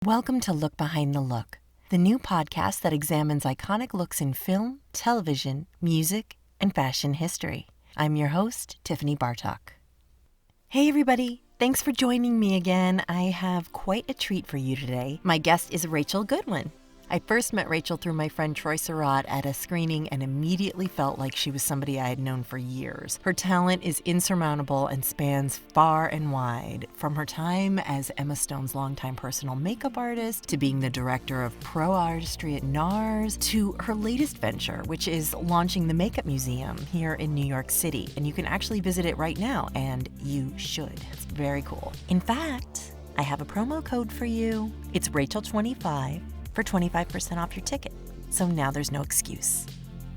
Welcome to Look Behind the Look, the new podcast that examines iconic looks in film, television, music, and fashion history. I'm your host, Tiffany BARTOK. Hey everybody, thanks for joining me again. I have quite a treat for you today. My guest is Rachel Goodwin. I first met Rachel through my friend Troy Surratt at a screening and immediately felt like she was somebody I had known for years. Her talent is insurmountable and spans far and wide, from her time as Emma Stone's longtime personal makeup artist, to being the director of pro artistry at NARS, to her latest venture, which is launching the Makeup Museum here in New York City. And you can actually visit it right now, and you should. It's very cool. In fact, I have a promo code for you. It's Rachel25. for 25% off your ticket. So now there's no excuse.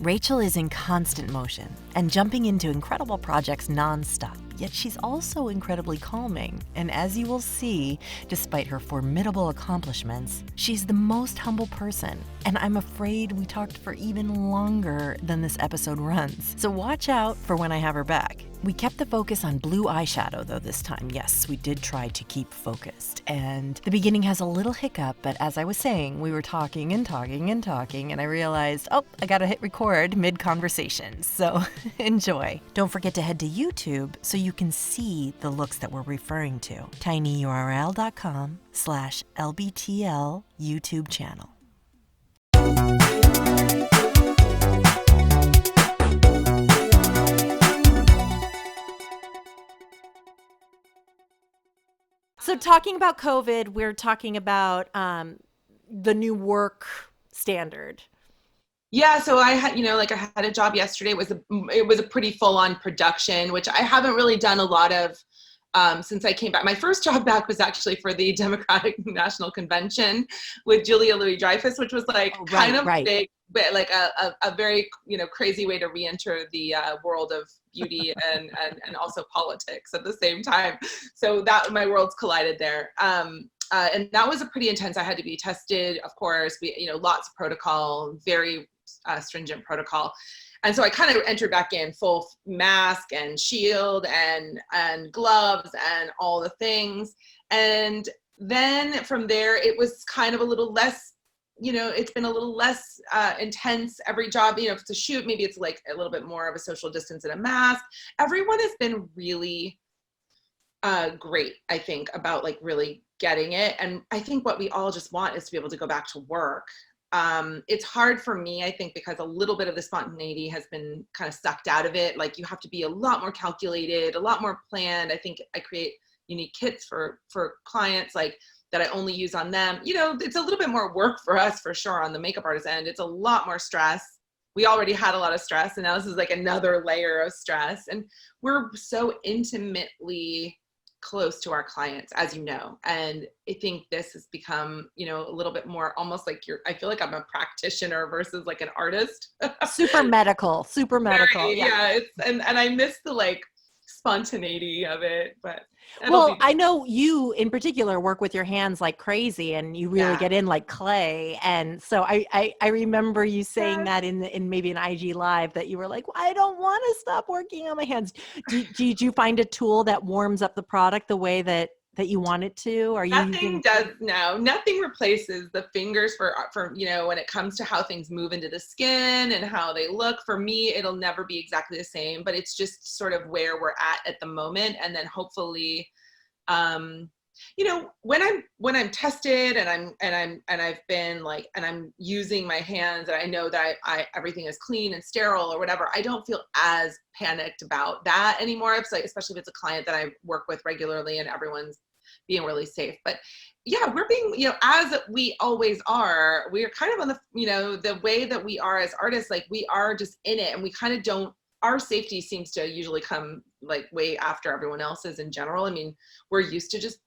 Rachel is in constant motion and jumping into incredible projects nonstop, yet she's also incredibly calming. And as you will see, despite her formidable accomplishments, she's the most humble person. And I'm afraid we talked for even longer than this episode runs. So watch out for when I have her back. We kept the focus on blue eyeshadow though this time. Yes, we did try to keep focused. And the beginning has a little hiccup, but as I was saying, we were talking, and I realized, I gotta hit record mid-conversation. So enjoy. Don't forget to head to YouTube so you can see the looks that we're referring to. tinyurl.com/LBTL YouTube channel. So talking about COVID, we're talking about the new work standard. Yeah, so I had, I had a job yesterday. It was a pretty full-on production, which I haven't really done a lot of since I came back. My first job back was actually for the Democratic National Convention with Julia Louis-Dreyfus, which was kind of big, but like a very crazy way to re-enter the world of beauty and also politics at the same time. So that my worlds collided there. And that was a pretty intense. I had to be tested, of course. Lots of protocol, very stringent protocol. And so I kind of entered back in full mask and shield and gloves and all the things. And then from there, it was kind of a little less, it's been a little less intense. Every job, if it's a shoot, maybe it's like a little bit more of a social distance and a mask. Everyone has been really great, I think, about like really getting it. And I think what we all just want is to be able to go back to work. It's hard for me, I think, because a little bit of the spontaneity has been kind of sucked out of it. Like you have to be a lot more calculated, a lot more planned. I think I create unique kits for clients like that I only use on them. It's a little bit more work for us for sure on the makeup artist end. It's a lot more stress. We already had a lot of stress, and now this is like another layer of stress. And we're so intimately close to our clients, as you know. And I think this has become, a little bit more almost like I feel like I'm a practitioner versus like an artist. Super medical. Very, yeah. And I miss the like spontaneity of it, but I know you in particular work with your hands like crazy, and you really get in like clay. And so I remember you saying that in maybe an IG live that you were like, I don't want to stop working on my hands. Did you find a tool that warms up the product the way that you want it to? Are you nothing replaces the fingers for when it comes to how things move into the skin and how they look. For me, it'll never be exactly the same, but it's just sort of where we're at the moment. And then hopefully, when I'm tested and I've been like, and I'm using my hands and I know that everything is clean and sterile or whatever, I don't feel as panicked about that anymore. It's like, especially if it's a client that I work with regularly and everyone's being really safe. But yeah, we're being, as we always are, we're kind of on the way that we are as artists, like we are just in it, and we kind of don't, our safety seems to usually come like way after everyone else's in general. I mean, we're used to just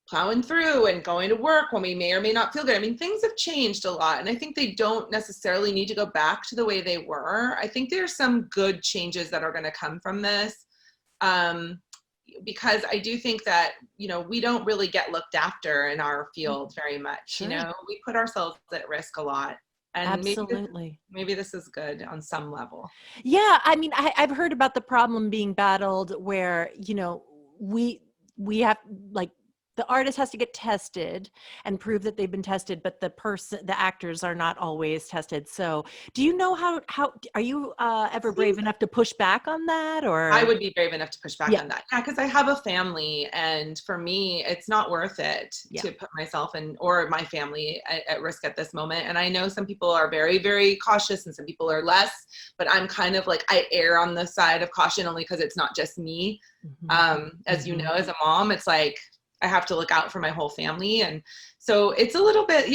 plowing through and going to work when we may or may not feel good. I mean, things have changed a lot, and I think they don't necessarily need to go back to the way they were. I think there's some good changes that are going to come from this. Because I do think that, we don't really get looked after in our field very much. Sure. We put ourselves at risk a lot. And absolutely. Maybe this is good on some level. Yeah. I mean, I've heard about the problem being battled where, we have like the artist has to get tested and prove that they've been tested, but the actors are not always tested. So do you know how are you ever brave enough to push back on that, I or? would be brave enough to push back Yeah. on that. Yeah, because I have a family, and for me, it's not worth it to put myself or my family at risk at this moment. And I know some people are very, very cautious, and some people are less. But I'm kind of like, I err on the side of caution only because it's not just me. As you know, as a mom, it's like I have to look out for my whole family, and so it's a little bit,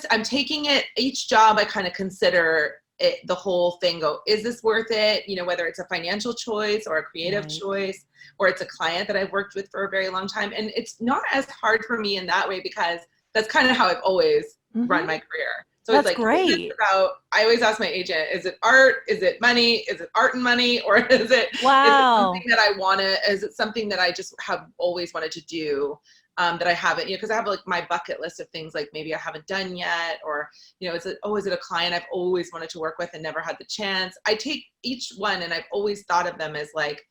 I'm taking it. Each job I kind of consider it, the whole thing, is this worth it? Whether it's a financial choice or a creative choice, or it's a client that I've worked with for a very long time. And it's not as hard for me in that way because that's kind of how I've always run my career. So that's it's like, great. I always ask my agent, is it art? Is it money? Is it art and money? Or is it something that I want to, is it something that I just have always wanted to do? That I haven't, because I have like my bucket list of things like maybe I haven't done yet, or, is it a client I've always wanted to work with and never had the chance? I take each one, and I've always thought of them as like,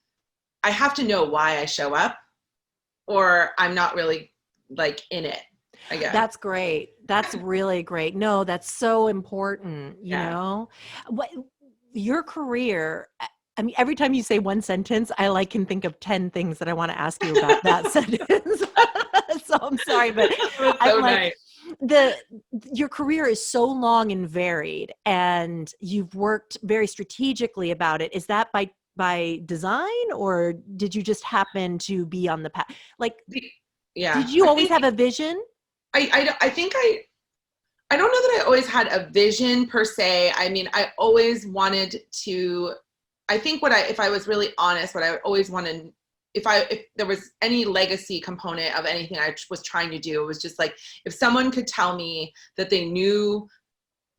I have to know why I show up, or I'm not really like in it, I guess. That's great. That's really great. No, that's so important. What your career, I mean, every time you say one sentence, I can think of 10 things that I want to ask you about that sentence. So I'm sorry, but I'm like, your career is so long and varied, and you've worked very strategically about it. Is that by design, or did you just happen to be on the path? Like, did you always have a vision? I think I don't know that I always had a vision per se. I mean, I always wanted to, I think if I was really honest, what I would always want to, if there was any legacy component of anything I was trying to do, it was just like, if someone could tell me that they knew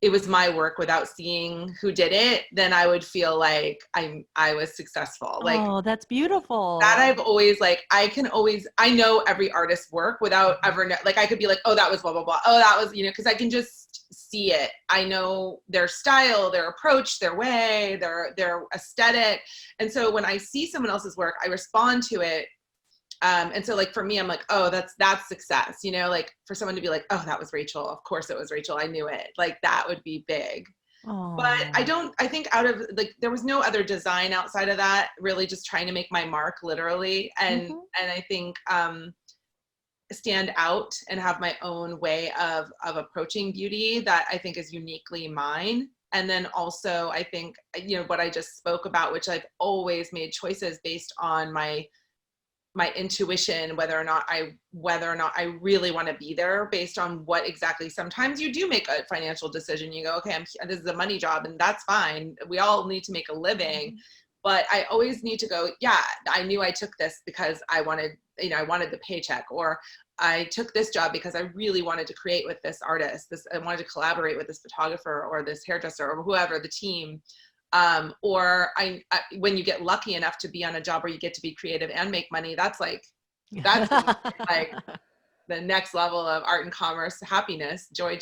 it was my work without seeing who did it, then I would feel like I was successful. Like, oh, that's beautiful. That I've always I know every artist's work without ever I could be like, oh, that was blah, blah, blah. Oh, that was, because I can just see it. I know their style, their approach, their way, their aesthetic. And so when I see someone else's work, I respond to it. And so like, for me, I'm like, oh, that's success, like for someone to be like, oh, that was Rachel. Of course it was Rachel. I knew it. Like, that would be big. But I think out of there was no other design outside of that, really just trying to make my mark literally. And I think, stand out and have my own way of approaching beauty that I think is uniquely mine. And then also I think, what I just spoke about, which I've always made choices based on my intuition, whether or not I really want to be there, based on what exactly. Sometimes you do make a financial decision. You go, okay, this is a money job, and that's fine. We all need to make a living, but I always need to go, yeah, I knew I took this because I wanted the paycheck, or I took this job because I really wanted to create with this artist. I wanted to collaborate with this photographer or this hairdresser or whoever, the team. Or when you get lucky enough to be on a job where you get to be creative and make money, that's like the next level of art and commerce, happiness, joy.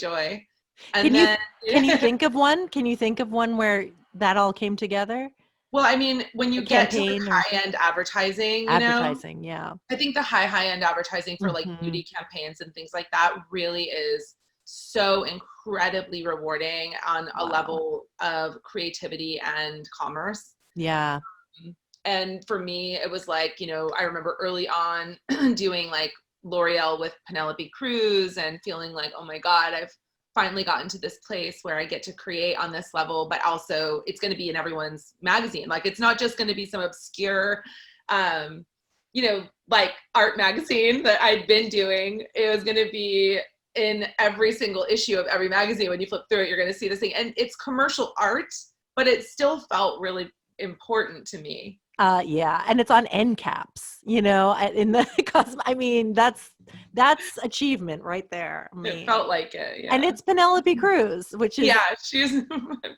And can you think of one? Can you think of one where that all came together? Well, I mean, when you get to like high-end advertising, yeah. I think the high-end advertising for like beauty campaigns and things like that really is so incredibly rewarding on a level of creativity and commerce. Yeah. And for me, it was like, I remember early on doing like L'Oreal with Penelope Cruz and feeling like, oh my God, I've finally gotten to this place where I get to create on this level, but also it's going to be in everyone's magazine. Like, it's not just going to be some obscure, like art magazine that I'd been doing. It was going to be in every single issue of every magazine. When you flip through it, you're going to see this thing, and it's commercial art, but it still felt really important to me. Yeah, and it's on end caps, in the I mean, that's achievement right there. I mean, it felt like it, yeah. And it's Penelope Cruz, which is she's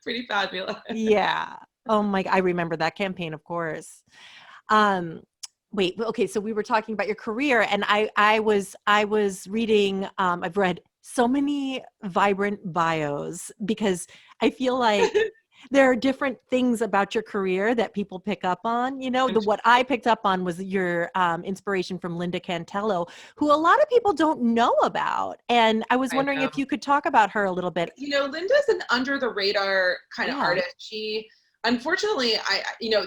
pretty fabulous. Yeah. Oh my, I remember that campaign, of course. Wait, okay, so we were talking about your career, and I was reading, I've read so many vibrant bios, because I feel like there are different things about your career that people pick up on. You know, what I picked up on was your inspiration from Linda Cantello, who a lot of people don't know about. And I was wondering if you could talk about her a little bit. You know, Linda's an under the radar kind of artist. She, unfortunately,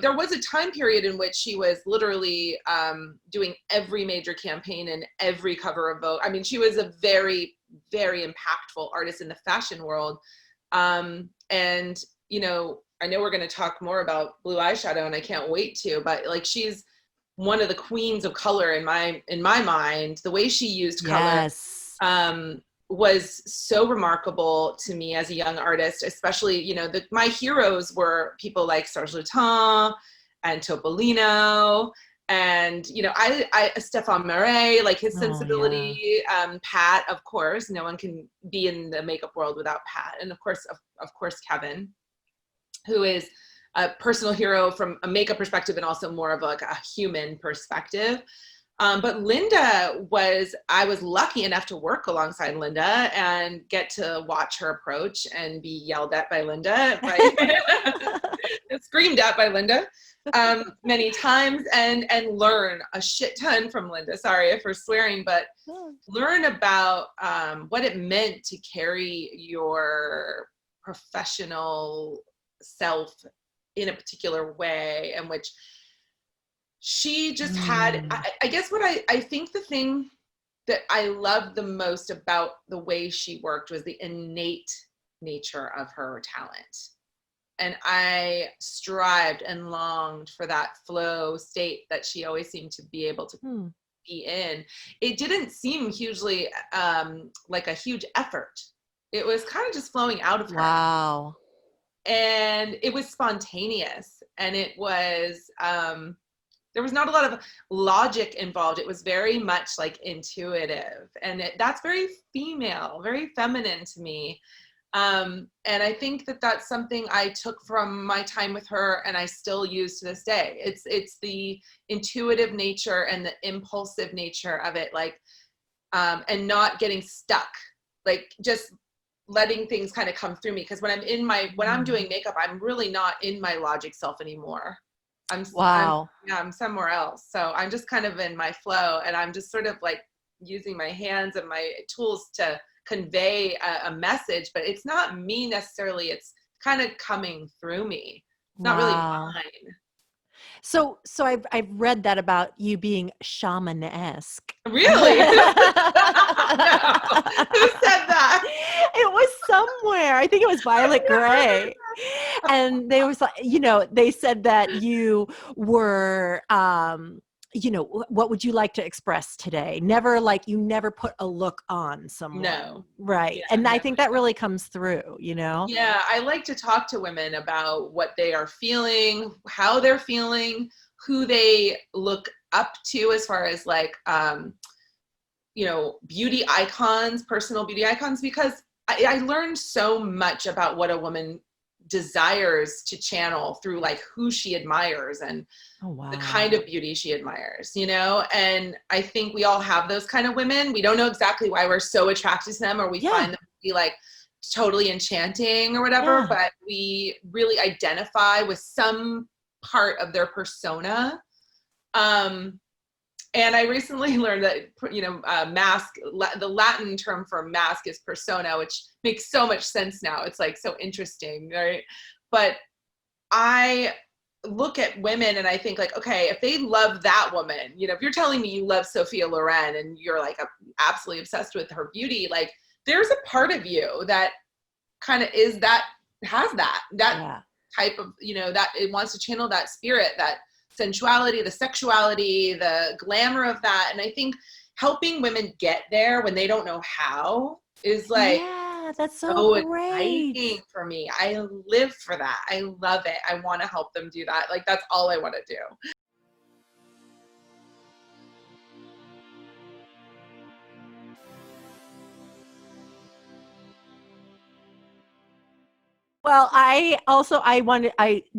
there was a time period in which she was literally doing every major campaign and every cover of Vogue. I mean, she was a very, very impactful artist in the fashion world. And, you know, I know we're going to talk more about Blue Eyeshadow, and I can't wait to, but like, she's one of the queens of color in my mind. The way she used color was so remarkable to me as a young artist, especially, you know, my heroes were people like Serge Lutens and Topolino, and, you know, I Stéphane Marais, like his sensibility, Pat, of course, no one can be in the makeup world without Pat. And of course, Kevin, who is a personal hero from a makeup perspective and also more of like a human perspective. But Linda I was lucky enough to work alongside Linda and get to watch her approach and be yelled at by Linda, screamed at by Linda many times, and learn a shit ton from Linda. Sorry for swearing, but learn about what it meant to carry your professional self in a particular way, in which she just had, I guess what I think the thing that I loved the most about the way she worked was the innate nature of her talent. And I strived and longed for that flow state that she always seemed to be able to be in. It didn't seem hugely like a huge effort. It was kind of just flowing out of her. Wow. And it was spontaneous, and it was, there was not a lot of logic involved. It was very much like intuitive, and that's very female, very feminine to me. And I think that that's something I took from my time with her, and I still use to this day. It's the intuitive nature and the impulsive nature of it, like, and not getting stuck, like just letting things kind of come through me. Because when I'm doing makeup, I'm really not in my logic self anymore. I'm somewhere else. So I'm just kind of in my flow, and I'm just sort of like using my hands and my tools to convey a message, but it's not me necessarily. It's kind of coming through me. It's not really mine. So I've read that about you being shaman-esque. Really? No. Who said that? It was somewhere. I think it was Violet Gray. And they was like, you know, they said that you were, you know, what would you like to express today? Never like, you never put a look on someone. No. Right. Yeah, and I think that really comes through, you know? Yeah. I like to talk to women about what they are feeling, how they're feeling, who they look up to as far as like, you know, beauty icons, personal beauty icons, because I learned so much about what a woman desires to channel through like who she admires and the kind of beauty she admires, you know? And I think we all have those kind of women. We don't know exactly why we're so attracted to them, or we find them to be like totally enchanting or whatever, but we really identify with some part of their persona. And I recently learned that, you know, mask, the Latin term for mask is persona, which makes so much sense now. It's like so interesting, right? But I look at women and I think like, okay, if they love that woman, you know, if you're telling me you love Sophia Loren and you're like absolutely obsessed with her beauty, like there's a part of you that kind of has that type of, you know, that it wants to channel that spirit, that sensuality, the sexuality, the glamour of that. And I think helping women get there when they don't know how is like, that's so great. Exciting for me. I live for that. I love it. I want to help them do that. Like, that's all I want to do. Well, I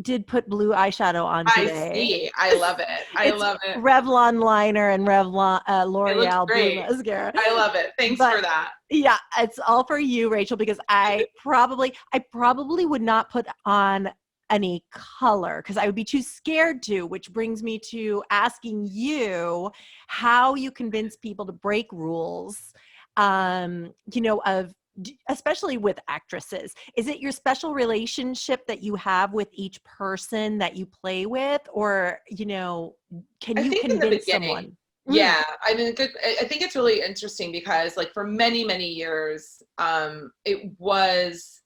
did put blue eyeshadow on today. I see. I love it. I love it. Revlon liner and Revlon L'Oreal blue mascara. I love it. Thanks for that. Yeah, it's all for you, Rachel, because I probably would not put on any color because I would be too scared to, which brings me to asking you how you convince people to break rules, especially with actresses. Is it your special relationship that you have with each person that you play with, or, can I you think in the convince beginning, someone? yeah, I mean, I think it's really interesting because like for many, many years, it was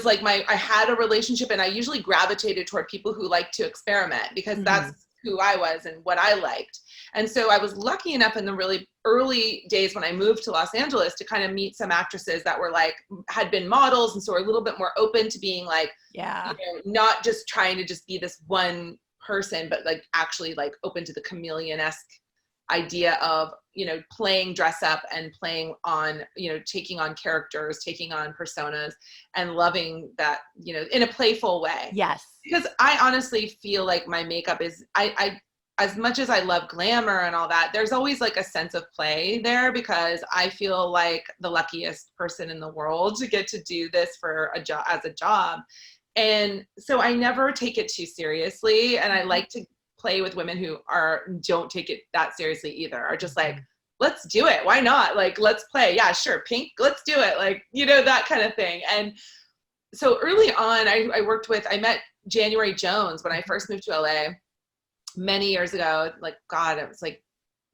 like I had a relationship and I usually gravitated toward people who like to experiment because that's who I was and what I liked. And so I was lucky enough in the really early days when I moved to Los Angeles to kind of meet some actresses that were like, had been models. And so were a little bit more open to being like, not just trying to just be this one person, but like actually like open to the chameleon-esque idea of, playing dress up and playing on, taking on characters, taking on personas and loving that, in a playful way. Yes. Because I honestly feel like my makeup is, I as much as I love glamour and all that, there's always like a sense of play there because I feel like the luckiest person in the world to get to do this for a job, as a job. And so I never take it too seriously. And I like to play with women who don't take it that seriously either, are just like, let's do it. Why not? Like, let's play. Yeah, sure. Pink, let's do it. Like, that kind of thing. And so early on, I met January Jones when I first moved to LA many years ago. Like, God, it was like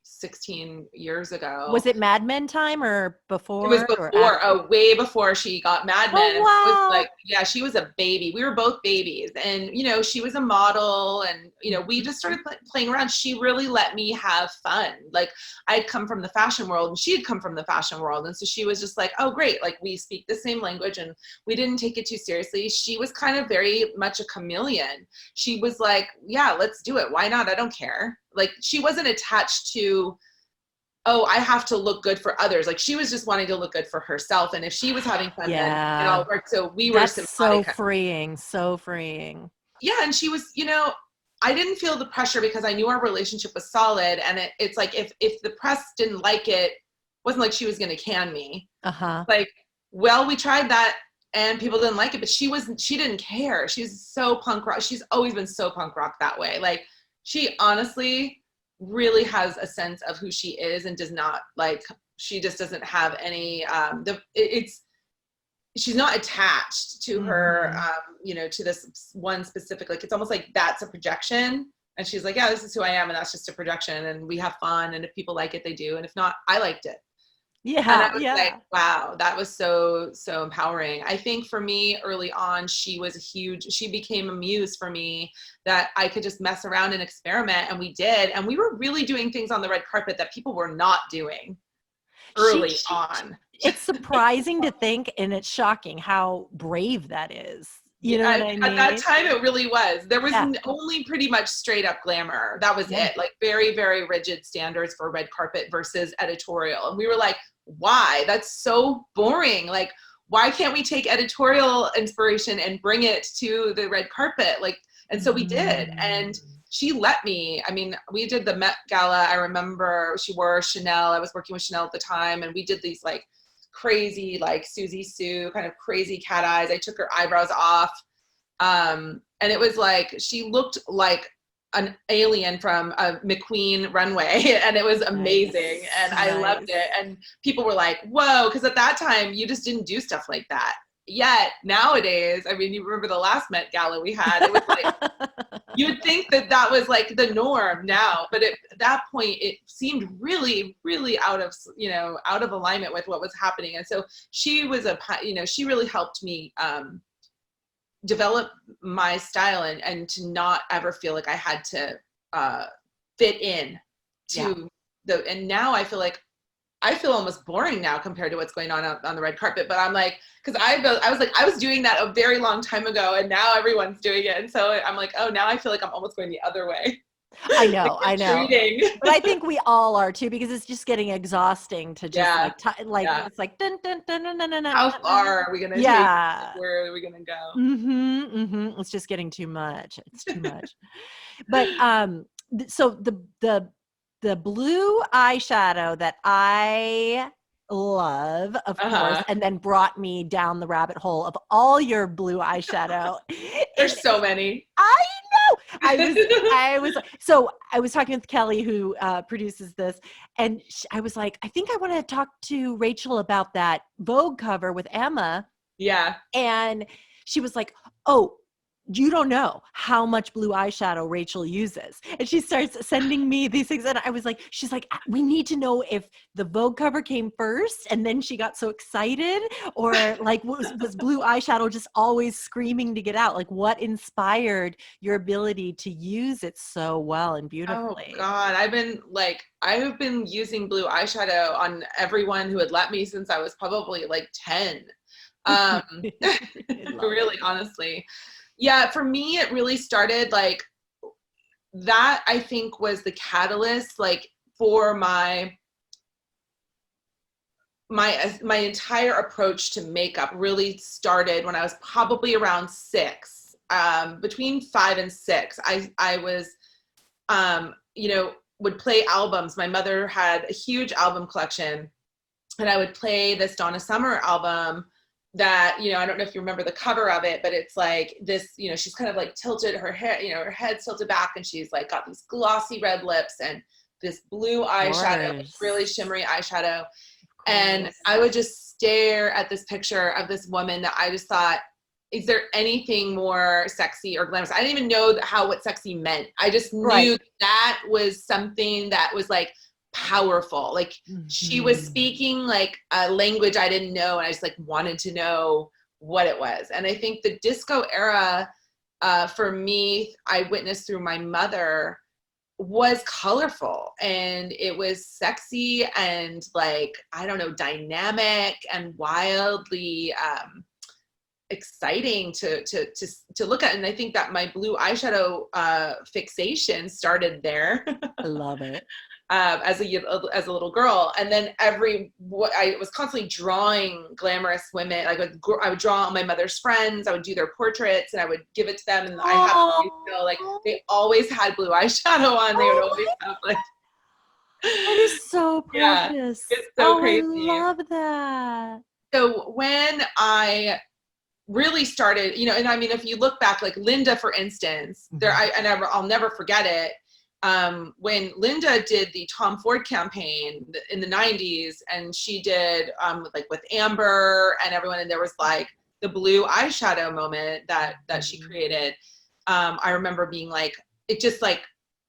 16 years ago. Was it Mad Men time or before? It was before, way before she got Mad Men. Oh, wow. It was like, yeah, she was a baby. We were both babies. And, she was a model and, we just started playing around. She really let me have fun. Like I had come from the fashion world and she had come from the fashion world. And so she was just like, oh, great. Like we speak the same language and we didn't take it too seriously. She was kind of very much a chameleon. She was like, yeah, let's do it. Why not? I don't care. Like she wasn't attached to, oh, I have to look good for others. Like she was just wanting to look good for herself. And if she was having fun, then it all worked. So we were so freeing. Yeah. And she was, I didn't feel the pressure because I knew our relationship was solid. And it's like, if the press didn't like it, wasn't like she was going to can me. Like, well, we tried that and people didn't like it, but she didn't care. She was so punk rock. She's always been so punk rock that way. Like she honestly really has a sense of who she is and does not she just doesn't have any, she's not attached to her, to this one specific, like, it's almost like that's a projection. And she's like, yeah, this is who I am. And that's just a projection. And we have fun. And if people like it, they do. And if not, I liked it. Yeah. And I was like, wow, that was so, so empowering. I think for me early on, she became a muse for me that I could just mess around and experiment. And we did. And we were really doing things on the red carpet that people were not doing early on. It's surprising to think, and it's shocking how brave that is. You know what I mean? At that time, it really was. There was only pretty much straight up glamour. That was it. Like very, very rigid standards for red carpet versus editorial. And we were like, why? That's so boring. Like, why can't we take editorial inspiration and bring it to the red carpet? Like, and so we did. And she let me. I mean, we did the Met Gala. I remember she wore Chanel. I was working with Chanel at the time. And we did these like crazy, like Susie Sue, kind of crazy cat eyes. I took her eyebrows off. And it was like, she looked like an alien from a McQueen runway. And it was amazing. And I loved it. And people were like, whoa. Cause at that time you just didn't do stuff like that. Yet nowadays, I mean, you remember the last Met Gala we had, it was like, you would think that was like the norm now, but at that point it seemed really, really out of alignment with what was happening. And so she was she really helped me, develop my style and to not ever feel like I had to, fit in to and now I feel almost boring now compared to what's going on the red carpet. But I'm like, because I was doing that a very long time ago, and now everyone's doing it, and so I'm like, oh, now I feel like I'm almost going the other way. I know, but I think we all are too, because it's just getting exhausting to just it's like dun, dun, dun, dun, dun, dun, how far are we gonna take? Where are we gonna go? It's just getting too much. It's too much. But so the blue eyeshadow that I love, of course, Uh-huh. and then brought me down the rabbit hole of all your blue eyeshadow. There's so many. I know. So I was talking with Kelly, who produces this, and I was like, I think I want to talk to Rachel about that Vogue cover with Emma. Yeah. And she was like, oh, you don't know how much blue eyeshadow Rachel uses. And she starts sending me these things. And I was like, she's like, we need to know if the Vogue cover came first and then she got so excited, or like was blue eyeshadow just always screaming to get out? Like, what inspired your ability to use it so well and beautifully? Oh God, I have been using blue eyeshadow on everyone who had let me since I was probably like 10. Really, honestly. Yeah, for me, it really started like that, I think was the catalyst, like for my entire approach to makeup really started when I was probably around 6, between 5 and 6. I was, would play albums. My mother had a huge album collection, and I would play this Donna Summer album that, I don't know if you remember the cover of it, but it's like this, she's kind of like tilted her hair, her head's tilted back, and she's like got these glossy red lips and this blue eyeshadow, like really shimmery eyeshadow. And I would just stare at this picture of this woman that I just thought, is there anything more sexy or glamorous? I didn't even know what sexy meant. I just knew that was something that was like powerful. Like she was speaking like a language I didn't know, and I just like wanted to know what it was. And I think the disco era, for me, I witnessed through my mother, was colorful, and it was sexy and like, I don't know, dynamic and wildly exciting to look at. And I think that my blue eyeshadow fixation started there. I love it. As a little girl. And then I was constantly drawing glamorous women. Like I would draw on my mother's friends. I would do their portraits and I would give it to them. And I have like they always had blue eyeshadow on. They would always have like. That is so precious. Yeah, it's so crazy. I love that. So when I really started, and I mean, if you look back, like Linda, for instance, I'll never forget it. When Linda did the Tom Ford campaign in the 90s, and she did like with Amber and everyone, and there was like the blue eyeshadow moment that she created. I remember being like, it just like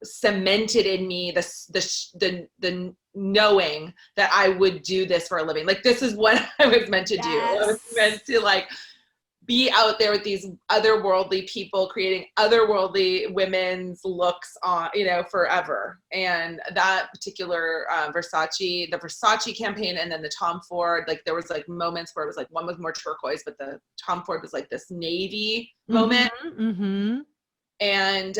cemented in me the knowing that I would do this for a living. Like, this is what I was meant to do. I was meant to like be out there with these otherworldly people creating otherworldly women's looks on, forever. And that particular the Versace campaign, and then the Tom Ford, like there was like moments where it was like one was more turquoise, but the Tom Ford was like this navy moment. And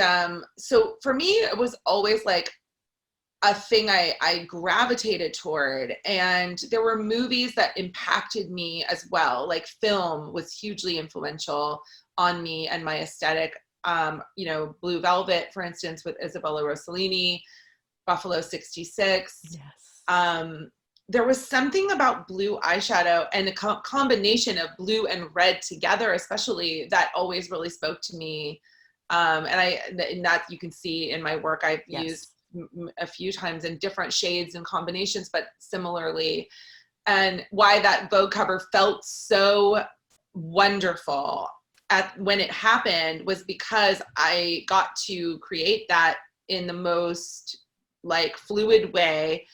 so for me, it was always like a thing I gravitated toward. And there were movies that impacted me as well. Like film was hugely influential on me and my aesthetic. Blue Velvet, for instance, with Isabella Rossellini, Buffalo 66. Yes. There was something about blue eyeshadow and a combination of blue and red together, especially, that always really spoke to me. And that you can see in my work, I've used a few times in different shades and combinations, but similarly. And why that Vogue cover felt so wonderful when it happened was because I got to create that in the most like fluid way.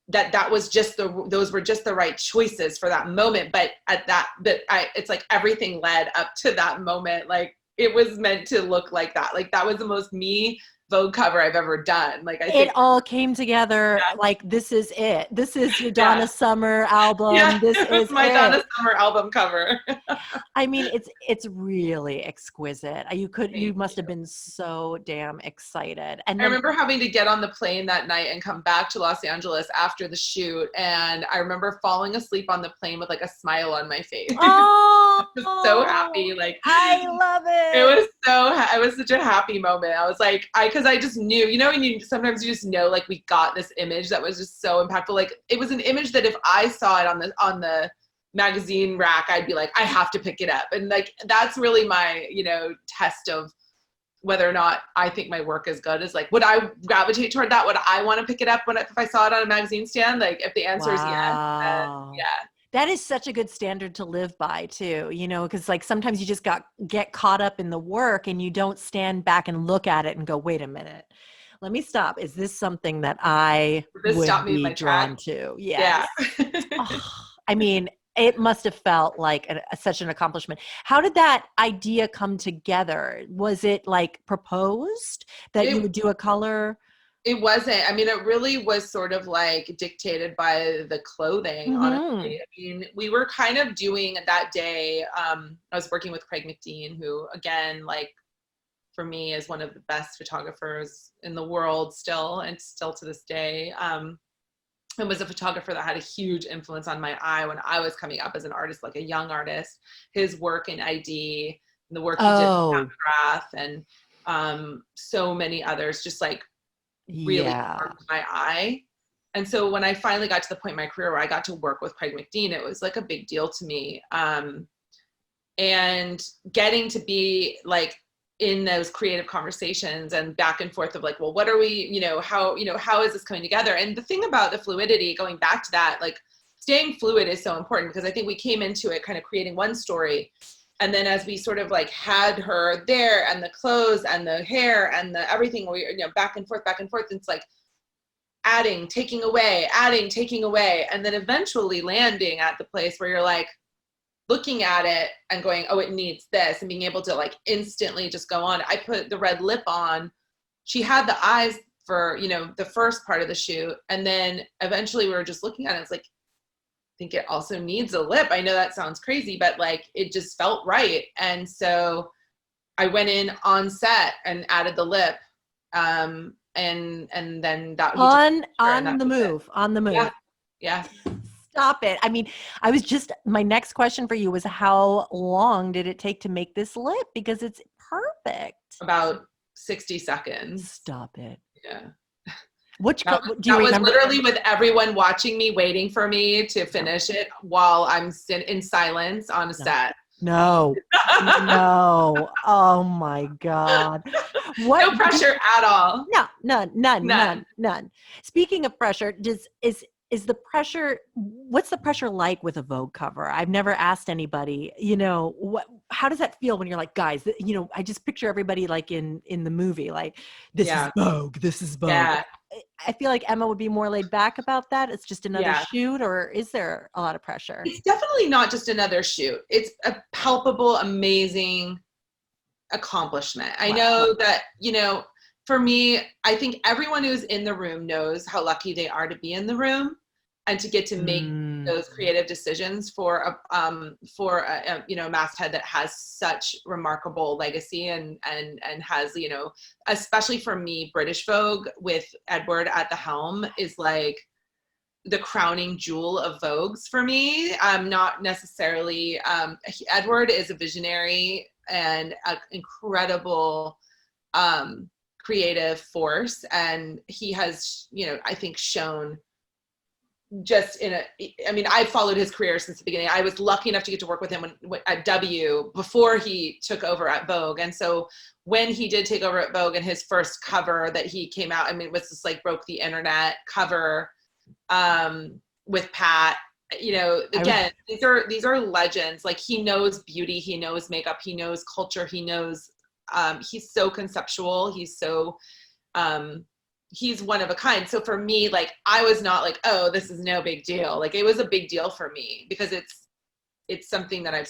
That was just those were just the right choices for that moment. But it's like everything led up to that moment. Like, it was meant to look like that. Like, that was the most me Vogue cover I've ever done. Like, I think it all came together. Yeah. Like, this is it. This is your Donna Summer album. Yeah. This is my Donna Summer album cover. I mean, it's really exquisite. You Thank must have you. been so damn excited. And I then, remember having to get on the plane that night and come back to Los Angeles after the shoot. And I remember falling asleep on the plane with like a smile on my face. oh, I was so happy. Like, I love it was such a happy moment. I was like, cause I just knew, when sometimes you just know, like we got this image that was just so impactful. Like it was an image that if I saw it on the magazine rack, I'd be like, I have to pick it up. And like, that's really my, test of whether or not I think my work is good, is like, would I gravitate toward that? Would I want to pick it up if I saw it on a magazine stand? Like if the answer is yes, then yeah. That is such a good standard to live by too, because like sometimes you just get caught up in the work and you don't stand back and look at it and go, wait a minute, let me stop. Is this something that I would Me in be my drawn track? to? Yes. Yeah. Oh, I mean, it must have felt like such an accomplishment. How did that idea come together? Was it like proposed that you would do a color? It wasn't. I mean, it really was sort of like dictated by the clothing, honestly. I mean, we were kind of doing that day. I was working with Craig McDean, who, again, like for me is one of the best photographers in the world still, and still to this day. And was a photographer that had a huge influence on my eye when I was coming up as an artist, like a young artist. His work in ID, and the work he did with Graph, and so many others, just like really warmed my eye. And so when I finally got to the point in my career where I got to work with Craig McDean, it was like a big deal to me. And getting to be like in those creative conversations and back and forth of like, well, what are we, how is this coming together? And the thing about the fluidity, going back to that, like staying fluid is so important, because I think we came into it kind of creating one story. And then as we sort of like had her there and the clothes and the hair and the everything, we, back and forth, it's like adding, taking away. And then eventually landing at the place where you're like looking at it and going, oh, it needs this, and being able to like instantly just go on. I put the red lip on. She had the eyes for, the first part of the shoot. And then eventually we were just looking at it. It's like, I think it also needs a lip. I know that sounds crazy, but like it just felt right. And so I went in on set and added the lip. And then that on the move. Yeah. Stop it. I mean, my next question for you was, how long did it take to make this lip? Because it's perfect. About 60 seconds. Stop it. Yeah. Do you remember? Was literally with everyone watching me, waiting for me to finish it while I'm in silence on a set. No. Oh my God. No pressure at all. No, none. Speaking of pressure, is the pressure, what's the pressure like with a Vogue cover? I've never asked anybody, how does that feel when you're like, guys, I just picture everybody like in the movie, like this is Vogue. Yeah. I feel like Emma would be more laid back about that. It's just another shoot, or is there a lot of pressure? It's definitely not just another shoot. It's a palpable, amazing accomplishment. I know that, for me, I think everyone who's in the room knows how lucky they are to be in the room and to get to make those creative decisions for a masthead that has such remarkable legacy and has, especially for me, British Vogue with Edward at the helm is like the crowning jewel of Vogues for me. Not necessarily, Edward is a visionary and an incredible creative force, and he has, I think shown just I followed his career since the beginning. I was lucky enough to get to work with him at W before he took over at Vogue. And so when he did take over at Vogue, and his first cover that he came out, it was just like broke the internet cover with Pat. Again, these are legends. Like, he knows beauty, he knows makeup, he knows culture, he knows he's so conceptual, he's so he's one of a kind. So for me, like, I was not like, oh, this is no big deal. Like, it was a big deal for me because it's something that I've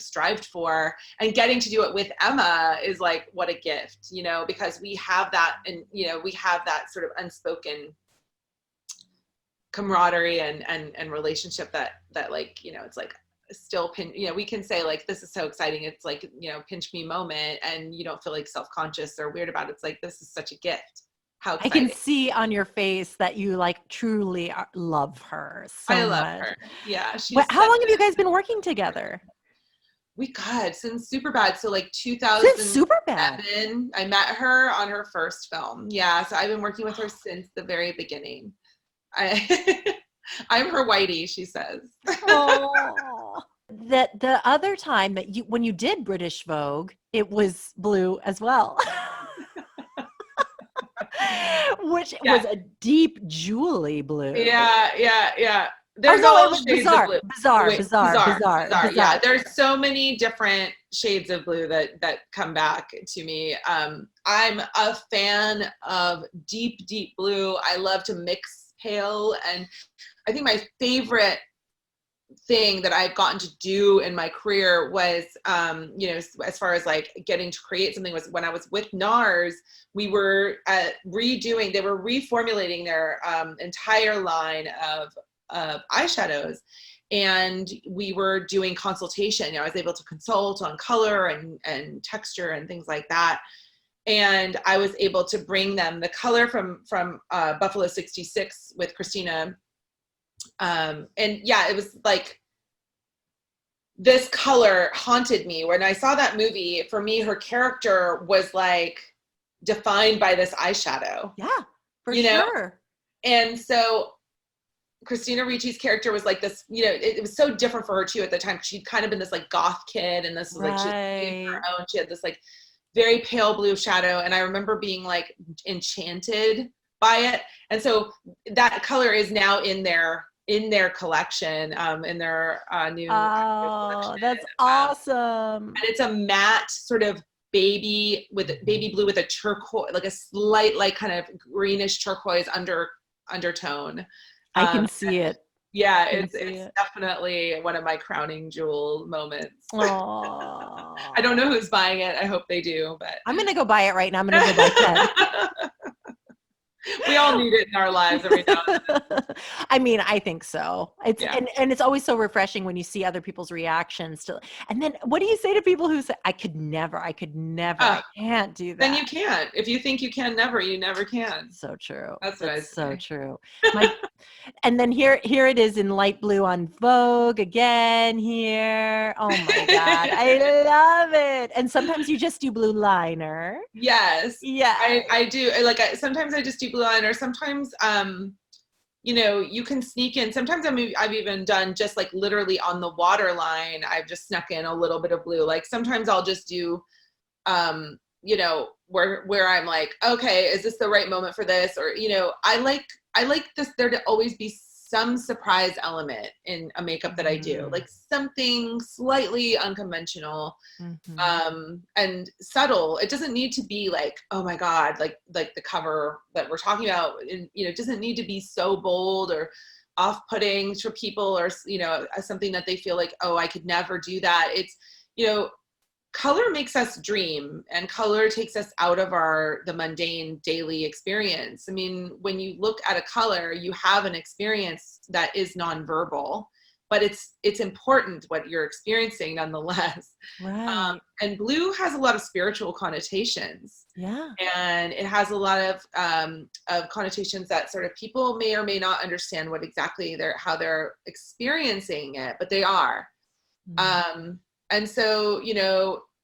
strived for, and getting to do it with Emma is like, what a gift, because we have that, and we have that sort of unspoken camaraderie and relationship that like, it's like, still we can say like, this is so exciting. It's like, pinch me moment, and you don't feel like self-conscious or weird about it. It's like, this is such a gift. How I exciting. can see on your face that you like truly love her so I love much. her. Yeah. How long have you guys been working together? Since Superbad. So like Since Superbad. 2007, I met her on her first film. Yeah. So I've been working with her since the very beginning. I'm her whitey, she says. Oh. The other time that when you did British Vogue, it was blue as well. Which was a deep jewelly blue. Yeah. There's all shades of blue. Bizarre. Yeah, there's so many different shades of blue that come back to me. I'm a fan of deep blue. I love to mix pale, and I think my favorite thing that I've gotten to do in my career was, as far as like getting to create something, was when I was with NARS. We were they were reformulating their entire line of eyeshadows, and we were doing consultation. I was able to consult on color and texture and things like that. And I was able to bring them the color from Buffalo 66 with Christina. It was like, this color haunted me. When I saw that movie, for me, her character was like defined by this eyeshadow. Yeah, for sure. And so Christina Ricci's character was like this, it was so different for her too at the time. She'd kind of been this like goth kid, and this was like, she her own. She had this like very pale blue shadow, and I remember being like enchanted by it. And so that color is now in their collection, in their new collection. That's awesome. And it's a matte sort of baby blue with a turquoise, like a slight like kind of greenish turquoise undertone. I can see it. Yeah, it's definitely one of my crowning jewel moments. I don't know who's buying it. I hope they do, but I'm gonna go buy it right now. I'm gonna go buy 10. We all need it in our lives every now and then. I mean, I think so. And it's always so refreshing when you see other people's reactions to. And then, what do you say to people who say, "I could never, I can't do that"? Then you can't. If you think you can never, you never can. So true. That's what I say. So true. And then here it is in light blue on Vogue again here. Oh my God. I love it. And sometimes you just do blue liner. Yes. Yeah. I do. Sometimes I just do blue liner. Sometimes, you can sneak in. Sometimes I've even done just like literally on the waterline, I've just snuck in a little bit of blue. Like sometimes I'll just do, where I'm like, okay, is this the right moment for this? Or, I like there to always be some surprise element in a makeup that I do, like something slightly unconventional, and subtle. It doesn't need to be like, oh my God, like the cover that we're talking about. And, it doesn't need to be so bold or off-putting for people, or, something that they feel like, oh, I could never do that. It's, color makes us dream, and color takes us out of the mundane daily experience. I mean, when you look at a color, you have an experience that is nonverbal, but it's important what you're experiencing nonetheless. Right. And blue has a lot of spiritual connotations. Yeah. And it has a lot of connotations that sort of people may or may not understand what exactly how they're experiencing it, but they are. And so,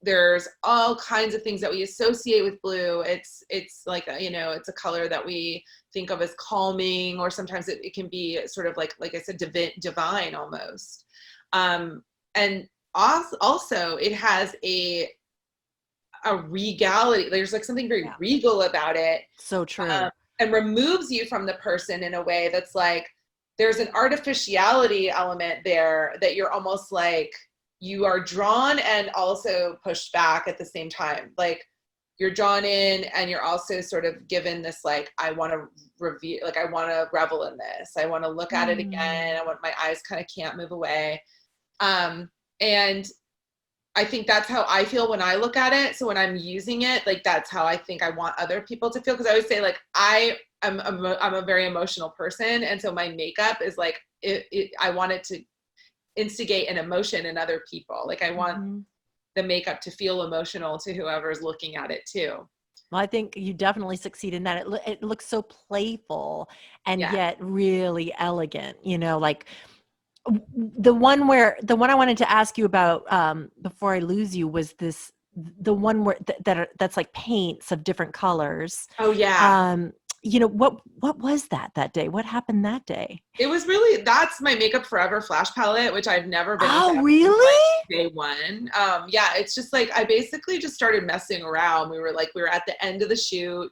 there's all kinds of things that we associate with blue. It's like, it's a color that we think of as calming, or sometimes it can be sort of like I said, divine almost. And also it has a regality. There's like something very regal about it. So true. And removes you from the person in a way that's like, there's an artificiality element there that you're almost like, you are drawn and also pushed back at the same time. Like you're drawn in, and you're also sort of given this, like, I want to review, like, I want to revel in this. I want to look at it again. My eyes kind of can't move away. And I think that's how I feel when I look at it. So when I'm using it, like, that's how I think I want other people to feel. Cause I always say, like, I'm a very emotional person. And so my makeup is like, I want it to, instigate an emotion in other people. Like I want the makeup to feel emotional to whoever's looking at it too. Well, I think you definitely succeed in that. It looks so playful and Yeah. yet really elegant, you know, like the one I wanted to ask you about before I lose you was the one where that's like paints of different colors. Oh yeah. You know, what was that day? What happened that day? It was really, that's my Makeup Forever Flash palette, which I've never been Oh, without really? since, like, day one. Yeah, it's just like, I basically just started messing around. We were at the end of the shoot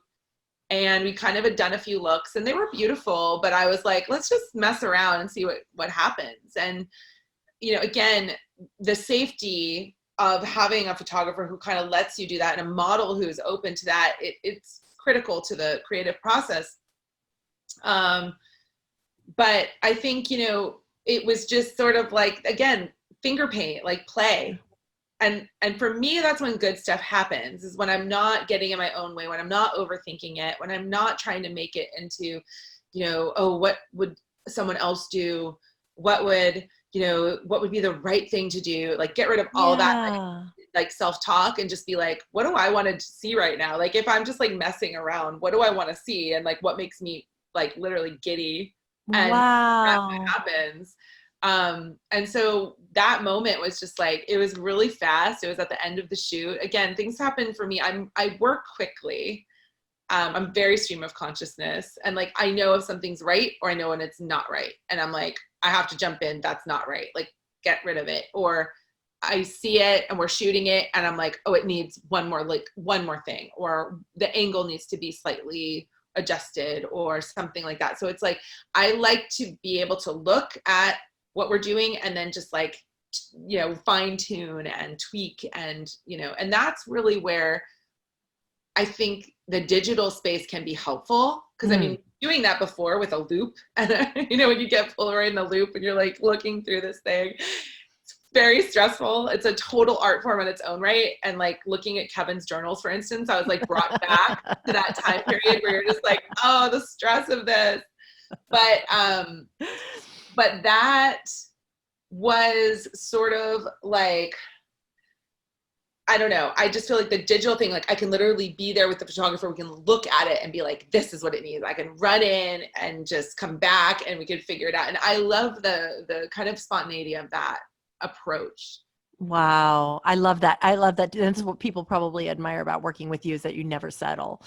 and we kind of had done a few looks and they were beautiful, but I was like, let's just mess around and see what happens. And, you know, again, the safety of having a photographer who kind of lets you do that and a model who's open to that, it's critical to the creative process. But I think, you know, it was just sort of like, again, finger paint, like play. And for me, that's when good stuff happens, is when I'm not getting in my own way, when I'm not overthinking it, when I'm not trying to make it into, you know, oh, what would someone else do? What would be the right thing to do? Like get rid of all that like self-talk and just be like, what do I want to see right now? Like if I'm just like messing around, what do I want to see? And like what makes me like literally giddy? And that's what happens. And so that moment was just like, it was really fast. It was at the end of the shoot. Again, things happen for me. I work quickly. I'm very stream of consciousness. And like, I know if something's right or I know when it's not right. And I'm like, I have to jump in. That's not right. Like get rid of it. Or I see it and we're shooting it and I'm like, oh, it needs one more thing, or the angle needs to be slightly adjusted or something like that. So it's like, I like to be able to look at what we're doing and then just like, you know, fine tune and tweak and, you know, and that's really where I think the digital space can be helpful. Cause I mean, doing that before with a loop and you know, when you get Polaroid in the loop and you're like looking through this thing, it's very stressful. It's a total art form in its own right. And like looking at Kevin's journals, for instance, I was like brought back to that time period where you're just like, oh, the stress of this. But that was sort of like, I don't know. I just feel like the digital thing, like I can literally be there with the photographer. We can look at it and be like, this is what it needs. I can run in and just come back and we can figure it out. And I love the kind of spontaneity of that approach. Wow. I love that. I love that. That's what people probably admire about working with you, is that you never settle.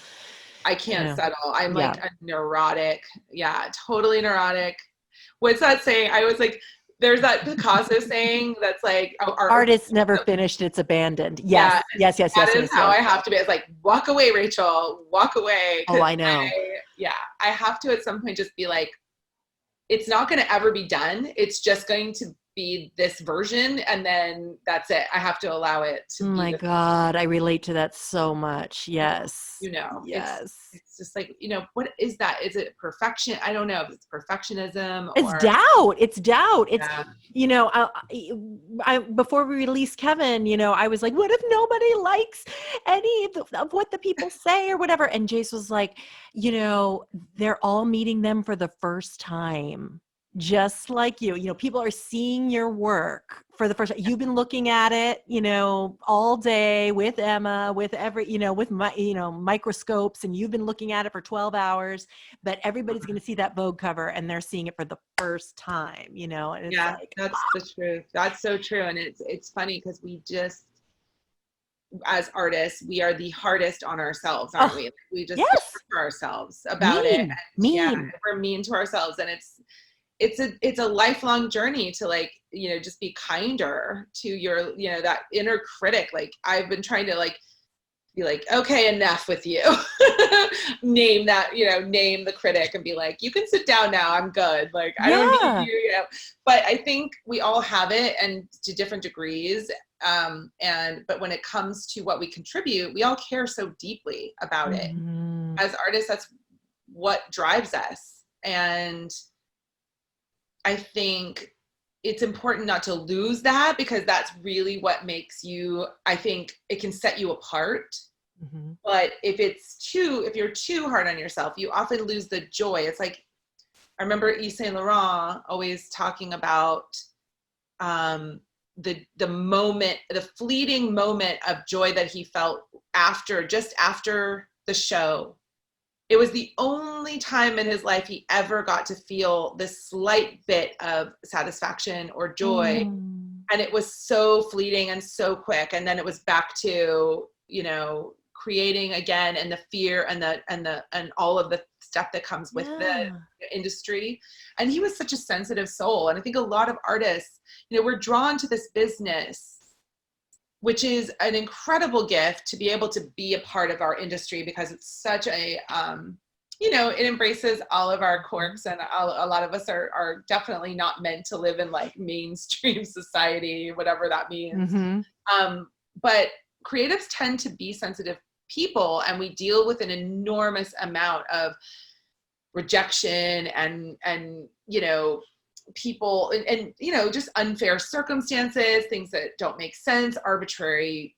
I can't settle. I'm like a neurotic. Yeah, totally neurotic. What's that saying? I was like, there's that Picasso saying that's like, artist never finished, it's abandoned. Yes. Yes. That is how I have to be. It's like, walk away, Rachel, walk away. Oh, I know. I have to at some point just be like, it's not going to ever be done. It's just going to be this version. And then that's it. I have to allow it to be. Oh my God. I relate to that so much. Yes. You know, yes. It's just like, you know, what is that? Is it perfection? I don't know if it's perfectionism. It's doubt. It's doubt. It's, you know, I before we released Kevin, you know, I was like, what if nobody likes any of what the people say or whatever? And Jace was like, you know, they're all meeting them for the first time. Just like you know, people are seeing your work for the first time. You've been looking at it, you know, all day with Emma, with every, you know, with my, you know, microscopes, and you've been looking at it for 12 hours, but everybody's going to see that Vogue cover and they're seeing it for the first time, you know, and it's like, that's the truth. That's so true. And it's funny because we just, as artists, we are the hardest on ourselves, aren't we? We just for ourselves about it. And we're mean to ourselves, and it's a lifelong journey to like, you know, just be kinder to your, you know, that inner critic. Like I've been trying to like, be like, okay, enough with you. Name the critic and be like, you can sit down now. I'm good. Like, I don't need you, you know, but I think we all have it, and to different degrees. But when it comes to what we contribute, we all care so deeply about it. As artists, that's what drives us. And I think it's important not to lose that, because that's really what makes you, I think it can set you apart. But if you're too hard on yourself, you often lose the joy. It's like, I remember Yves Saint Laurent always talking about the moment, the fleeting moment of joy that he felt just after the show. It was the only time in his life he ever got to feel this slight bit of satisfaction or joy. And it was so fleeting and so quick. And then it was back to, creating again, and the fear and all of the stuff that comes with the industry. And he was such a sensitive soul. And I think a lot of artists, we're drawn to this business, which is an incredible gift to be able to be a part of our industry, because it's such a, it embraces all of our quirks, and a lot of us are definitely not meant to live in like mainstream society, whatever that means. But creatives tend to be sensitive people, and we deal with an enormous amount of rejection and people and just unfair circumstances, things that don't make sense, arbitrary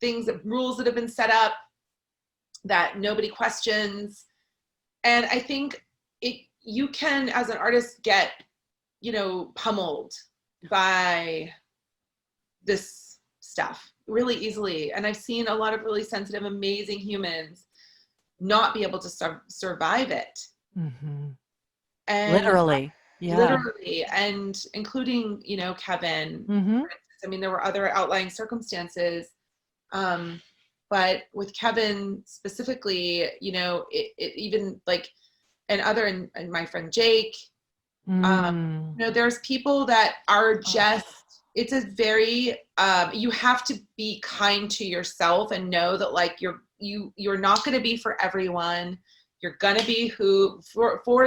things, rules that have been set up that nobody questions. And I think you can, as an artist, get pummeled by this stuff really easily. And I've seen a lot of really sensitive, amazing humans not be able to survive it. And literally. And including, Kevin. I mean, there were other outlying circumstances. But with Kevin specifically, it even like, and my friend Jake, there's people that are just, it's a very, you have to be kind to yourself and know that like you're not going to be for everyone. You're going to be for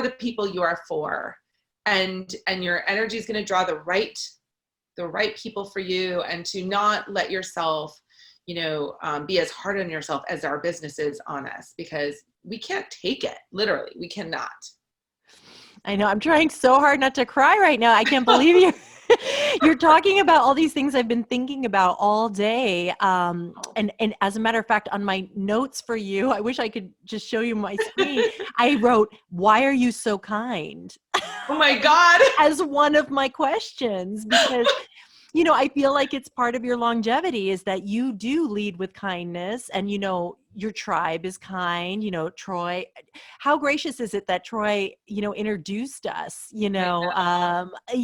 the people you are for. And your energy is going to draw the right people for you, and to not let yourself, be as hard on yourself as our business is on us, because we can't take it. Literally, we cannot. I know. I'm trying so hard not to cry right now. I can't believe you're talking about all these things I've been thinking about all day. And as a matter of fact, on my notes for you, I wish I could just show you my screen. I wrote, "Why are you so kind?" Oh my God. As one of my questions, because I feel like it's part of your longevity is that you do lead with kindness, and your tribe is kind. Troy, how gracious is it that Troy introduced us? It's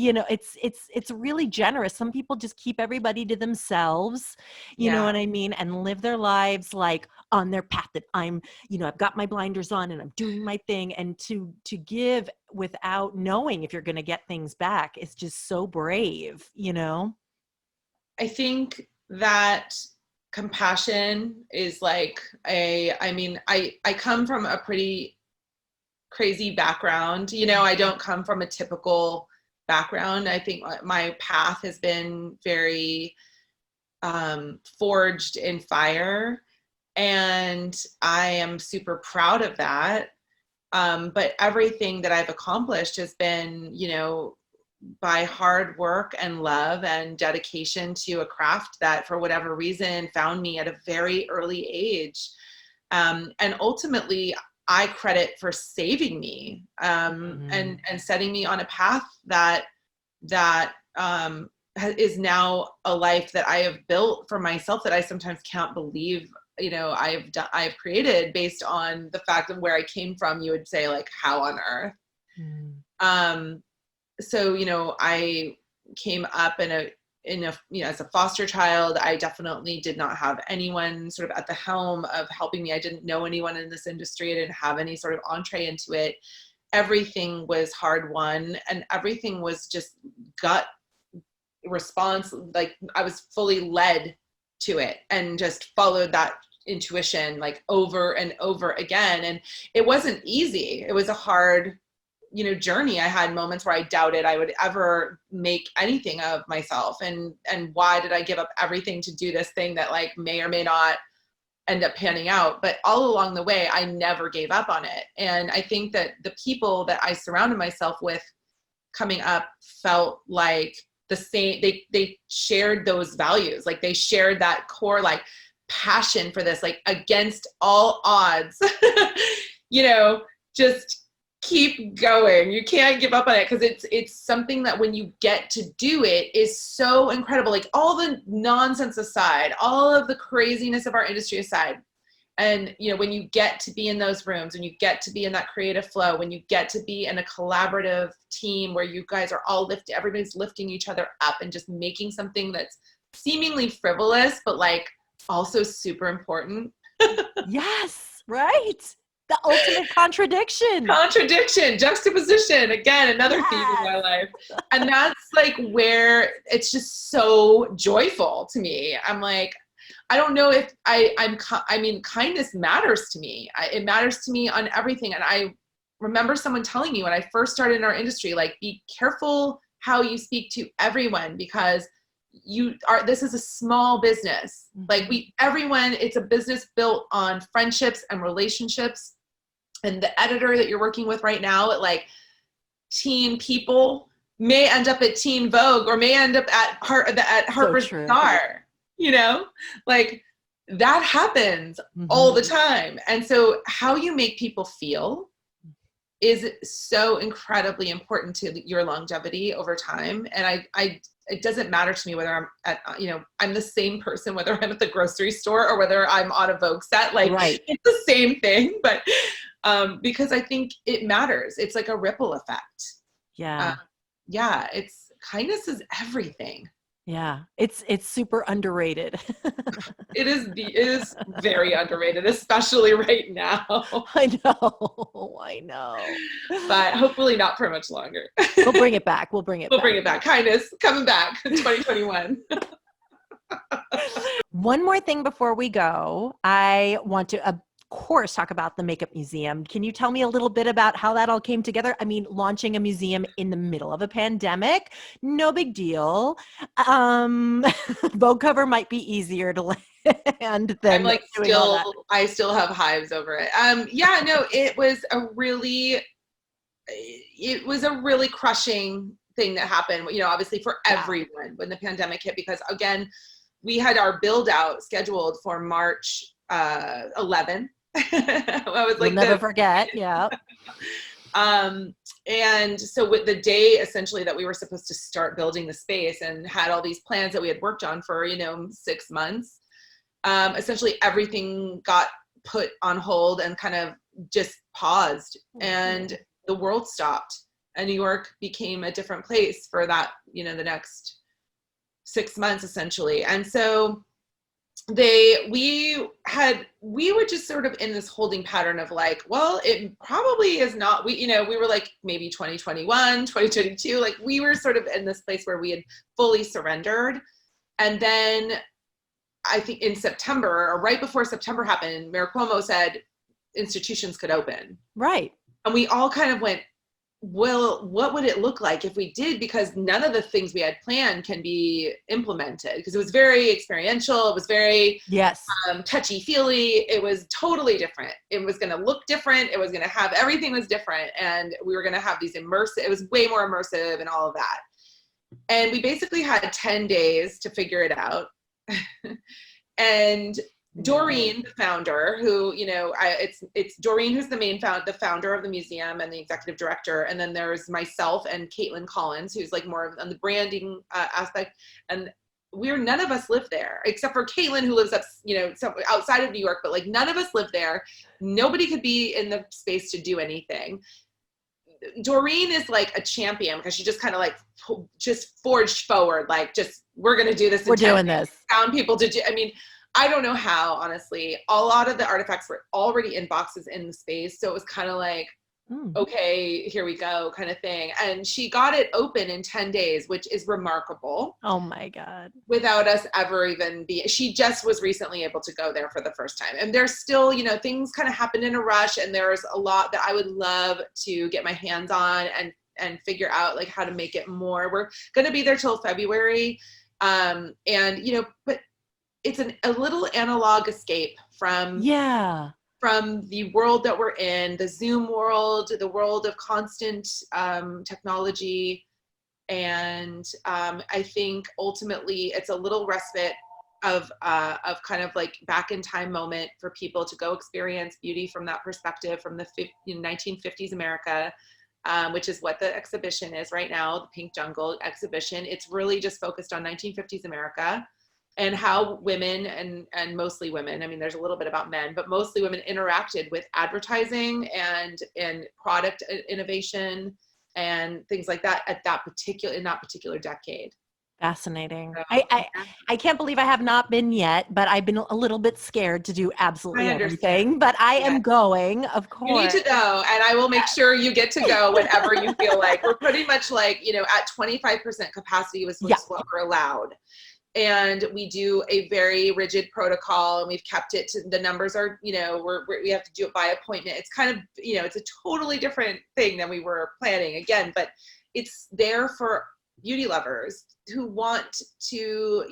really generous. Some people just keep everybody to themselves, you know what I mean, and live their lives like on their path that I've got my blinders on and I'm doing my thing, and to give without knowing if you're going to get things back is just so brave. I think that compassion is like I come from a pretty crazy background. I don't come from a typical background. I think my path has been very forged in fire, and I am super proud of that. But everything that I've accomplished has been, by hard work and love and dedication to a craft that, for whatever reason, found me at a very early age. And ultimately, I credit for saving me and setting me on a path that is now a life that I have built for myself, that I sometimes can't believe I've created, based on the fact of where I came from. You would say, like, how on earth? So, I came up in a as a foster child. I definitely did not have anyone sort of at the helm of helping me. I didn't know anyone in this industry. I didn't have any sort of entree into it. Everything was hard won, and everything was just gut response. Like, I was fully led to it and just followed that intuition like over and over again. And it wasn't easy. It was a hard journey. I had moments where I doubted I would ever make anything of myself, and why did I give up everything to do this thing that like may or may not end up panning out? But all along the way, I never gave up on it. And I think that the people that I surrounded myself with coming up felt like the same. They shared those values. Like, they shared that core like passion for this, like against all odds, just keep going. You can't give up on it, because it's something that when you get to do it is so incredible. Like, all the nonsense aside, all of the craziness of our industry aside, and when you get to be in those rooms, when you get to be in that creative flow, when you get to be in a collaborative team where you guys are all everybody's lifting each other up and just making something that's seemingly frivolous but like also super important. Yes, right. The ultimate contradiction. Juxtaposition, again, another theme in my life. And that's like where it's just so joyful to me. I'm like, I don't know if I mean, kindness matters to me. It matters to me on everything. And I remember someone telling me when I first started in our industry, like, be careful how you speak to everyone, because this is a small business. Like, it's a business built on friendships and relationships. And the editor that you're working with right now at like Teen People may end up at Teen Vogue, or may end up at Harper's Bazaar. Like, that happens all the time. And so how you make people feel is so incredibly important to your longevity over time. And it doesn't matter to me whether I'm at, I'm the same person, whether I'm at the grocery store or whether I'm on a Vogue set. Like, It's the same thing, but because I think it matters. It's like a ripple effect. Yeah. It's kindness is everything. Yeah. It's super underrated. It is very underrated, especially right now. I know. But hopefully not for much longer. We'll bring it back. We'll bring it back. Kindness coming back in 2021. One more thing before we go. I want to, of course, talk about the Makeup Museum. Can you tell me a little bit about how that all came together? I mean, launching a museum in the middle of a pandemic, no big deal. Vogue cover might be easier to land than I'm like, I still have hives over it. It was a really crushing thing that happened, obviously for everyone when the pandemic hit, because again, we had our build out scheduled for March 11. I was like, you'll never forget. Yeah. And so with the day essentially that we were supposed to start building the space and had all these plans that we had worked on for 6 months, essentially everything got put on hold and kind of just paused, and the world stopped, and New York became a different place for that, the next 6 months essentially. And so we were just sort of in this holding pattern of like, well, it probably is not, we were like maybe 2021, 2022, like we were sort of in this place where we had fully surrendered. And then I think in September, or right before September happened, Mayor Cuomo said institutions could open. Right. And we all kind of went, well, what would it look like if we did? Because none of the things we had planned can be implemented, because it was very experiential. It was very touchy-feely. It was totally different. It was going to look different. It was going to have, everything was different. And we were going to have these it was way more immersive and all of that. And we basically had 10 days to figure it out. And Doreen, the founder, who, it's Doreen who's the founder of the museum and the executive director. And then there's myself and Caitlin Collins, who's like more on the branding aspect. And none of us live there, except for Caitlin, who lives up, outside of New York, but like none of us live there. Nobody could be in the space to do anything. Doreen is like a champion, because she just kind of like just forged forward, like we're going to do this. We're doing this. Found people to do. I mean, I don't know how, honestly. A lot of the artifacts were already in boxes in the space. So it was kind of like, okay, here we go kind of thing. And she got it open in 10 days, which is remarkable. Oh my God. Without us ever even she just was recently able to go there for the first time. And there's still, things kind of happened in a rush. And there's a lot that I would love to get my hands on and figure out like how to make it more. We're going to be there till February. But it's a little analog escape from the world that we're in, the Zoom world, the world of constant technology. And I think ultimately it's a little respite of kind of like back in time moment for people to go experience beauty from that perspective, from the 1950s America, which is what the exhibition is right now, the Pink Jungle exhibition. It's really just focused on 1950s America and how women and mostly women, I mean, there's a little bit about men, but mostly women interacted with advertising and product innovation and things like that in that particular decade. Fascinating. So, I can't believe I have not been yet, but I've been a little bit scared to do absolutely I understand. everything, but I Yeah. am going, of course. You need to go, and I will make sure you get to go whenever you feel like. We're pretty much like, at 25% capacity was what we're allowed. And we do a very rigid protocol, and we've kept it to the numbers are, we have to do it by appointment. It's kind of, it's a totally different thing than we were planning again, but it's there for beauty lovers who want to,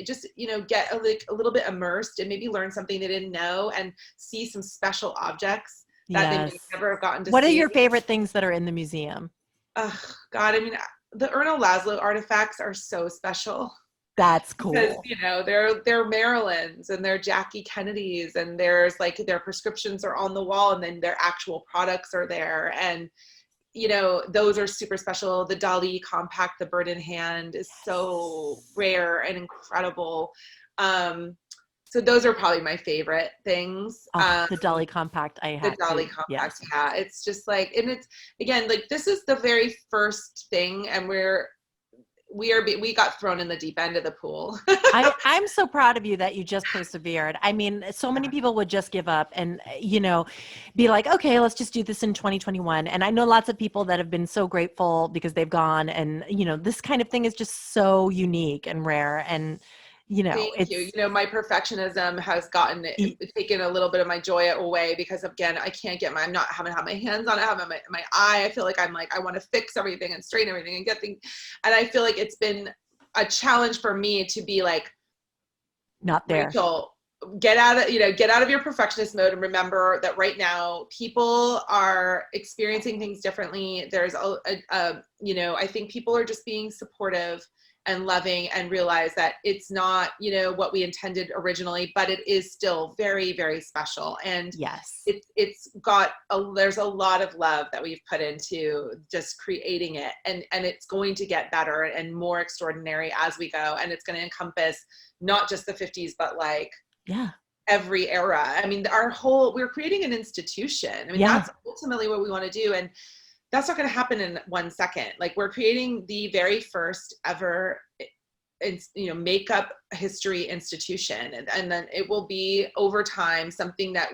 just, get a little bit immersed and maybe learn something they didn't know and see some special objects that they may never have gotten to see. What are your favorite things that are in the museum? Oh, God, I mean, the Erno Laszlo artifacts are so special. That's cool. Because, they're Marilyns and they're Jackie Kennedys, and there's like their prescriptions are on the wall, and then their actual products are there. And, those are super special. The Dali compact, the bird in hand, is so rare and incredible. So those are probably my favorite things. The Dali compact, the Dali compact, yes. Yeah. It's just like, and it's, again, like this is the very first thing, and we got thrown in the deep end of the pool. I'm so proud of you that you just persevered. I mean, so many people would just give up and, be like, okay, let's just do this in 2021. And I know lots of people that have been so grateful because they've gone, and, this kind of thing is just so unique and rare. And, Thank you. My perfectionism has taken a little bit of my joy away, because again, I can't get I'm not having my hands on it, having my eye. I feel like I want to fix everything and straighten everything and get things. And I feel like it's been a challenge for me to be like, not there. Rachel, get out of your perfectionist mode, and remember that right now people are experiencing things differently. There's I think people are just being supportive and loving, and realize that it's not, what we intended originally, but it is still very, very special. And yes, there's a lot of love that we've put into just creating it, and it's going to get better and more extraordinary as we go. And it's going to encompass not just the 50s, but like every era. I mean, we're creating an institution. I mean, that's ultimately what we want to do. And that's not going to happen in 1 second. Like, we're creating the very first ever, makeup history institution. And then it will be over time something that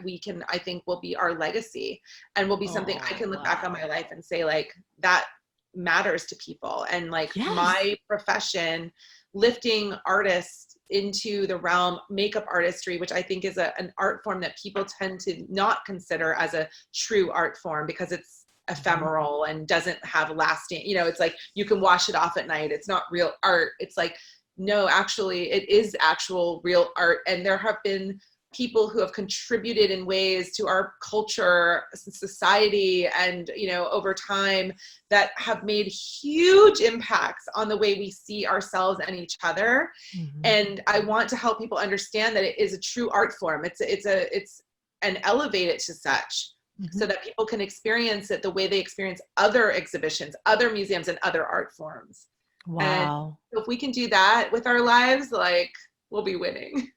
I think will be our legacy, and will be something I can look back on my life and say, like, that matters to people. And like my profession, lifting artists into the realm, makeup artistry, which I think is an art form that people tend to not consider as a true art form, because it's ephemeral and doesn't have lasting, it's like you can wash it off at night. It's not real art. It's like, no, actually it is actual real art. And there have been people who have contributed in ways to our culture, society, and, over time, that have made huge impacts on the way we see ourselves and each other. Mm-hmm. And I want to help people understand that it is a true art form. And elevate it to such. Mm-hmm. So that people can experience it the way they experience other exhibitions, other museums, and other art forms. Wow. And so if we can do that with our lives, like, we'll be winning.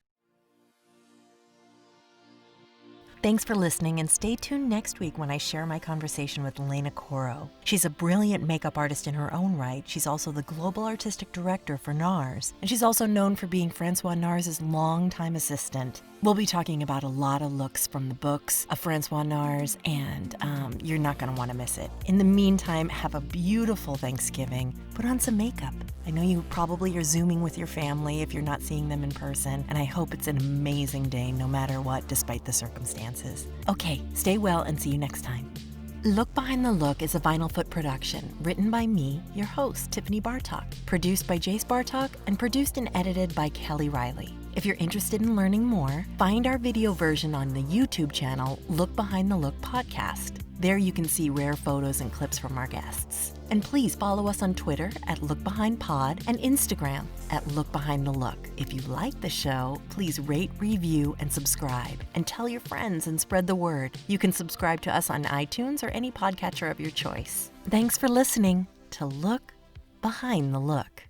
Thanks for listening, and stay tuned next week when I share my conversation with Elena Coro. She's a brilliant makeup artist in her own right. She's also the global artistic director for NARS, and she's also known for being Francois NARS's longtime assistant. We'll be talking about a lot of looks from the books of Francois NARS, and you're not going to want to miss it. In the meantime, have a beautiful Thanksgiving. Put on some makeup. I know you probably are Zooming with your family if you're not seeing them in person, and I hope it's an amazing day no matter what, despite the circumstances. Okay, stay well and see you next time. Look Behind the Look is a Vinyl Foot production, written by me, your host, Tiffany Bartok, produced by Jace Bartok, and produced and edited by Kelly Riley. If you're interested in learning more, find our video version on the YouTube channel Look Behind the Look podcast. There you can see rare photos and clips from our guests. And please follow us on Twitter at LookBehindPod and Instagram at LookBehindTheLook. If you like the show, please rate, review, and subscribe. And tell your friends and spread the word. You can subscribe to us on iTunes or any podcatcher of your choice. Thanks for listening to Look Behind the Look.